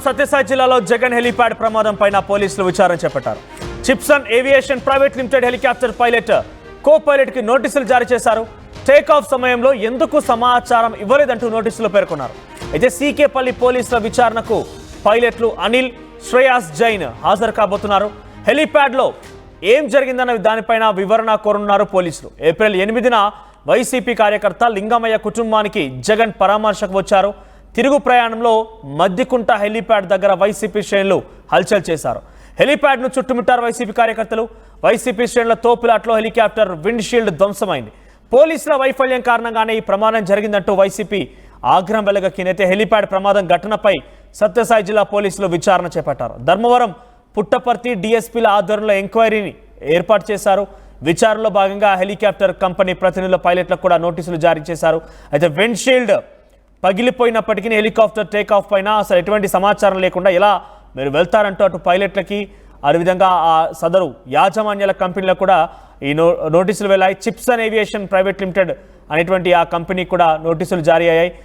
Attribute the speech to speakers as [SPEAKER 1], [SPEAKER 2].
[SPEAKER 1] సత్యసాయి జిల్లాలో జగన్ హెలీప్యాడ్ ప్రమాదం పైన పోలీసులు విచారణ చేపట్టారు. Chipsan aviation private limited helicopter pilot co pilot కి నోటీసులు జారీ చేశారు. టేక్ ఆఫ్ సమయంలో ఎందుకు సమాచారం ఇవ్వలేదంటూ నోటీసులో పేర్కొన్నారు. అయితే సీకేపల్లి పోలీసుల విచారణకు పైలట్లు అనిల్, శ్రేయాస్ జైన్ హాజరు కాబోతున్నారు. హెలీప్యాడ్ లో ఏం జరిగిందన్న దానిపైన వివరణ కోరనున్నారు పోలీసులు. ఏప్రిల్ 8న వైసీపీ కార్యకర్త లింగమయ్య కుటుంబానికి జగన్ పరామర్శకు వచ్చారు. తిరుగు ప్రయాణంలో మద్దికుంట హెలీప్యాడ్ దగ్గర వైసీపీ శ్రేణులు హల్చల్ చేశారు. హెలీప్యాడ్ ను చుట్టుముట్టారు వైసీపీ కార్యకర్తలు. వైసీపీ శ్రేణుల తోపులాట్లో హెలికాప్టర్ విండ్ షీల్డ్ ధ్వంసమైంది. పోలీసుల వైఫల్యం కారణంగానే ఈ ప్రమాదం జరిగిందంటూ వైసీపీ ఆగ్రహం వెలగక్కినైతే హెలీప్యాడ్ ప్రమాదం ఘటనపై సత్యసాయి జిల్లా పోలీసులు విచారణ చేపట్టారు. ధర్మవరం, పుట్టపర్తి డిఎస్పీల ఆధ్వర్యంలో ఎంక్వైరీని ఏర్పాటు చేశారు. విచారణలో భాగంగా హెలికాప్టర్ కంపెనీ ప్రతినిధుల పైలట్లకు కూడా నోటీసులు జారీ చేశారు. అయితే విండ్ షీల్డ్ పగిలిపోయినప్పటికీ హెలికాప్టర్ టేకాఫ్ పైన అసలు ఎటువంటి సమాచారం లేకుండా ఎలా మీరు వెళ్తారంటూ అటు పైలట్లకి అదేవిధంగా ఆ సదరు యాజమాన్యాల కంపెనీలకు కూడా ఈ నోటీసులు వెళ్ళాయి. చిప్సన్ ఏవియేషన్ ప్రైవేట్ లిమిటెడ్ అనేటువంటి ఆ కంపెనీ కూడా నోటీసులు జారీ అయ్యాయి.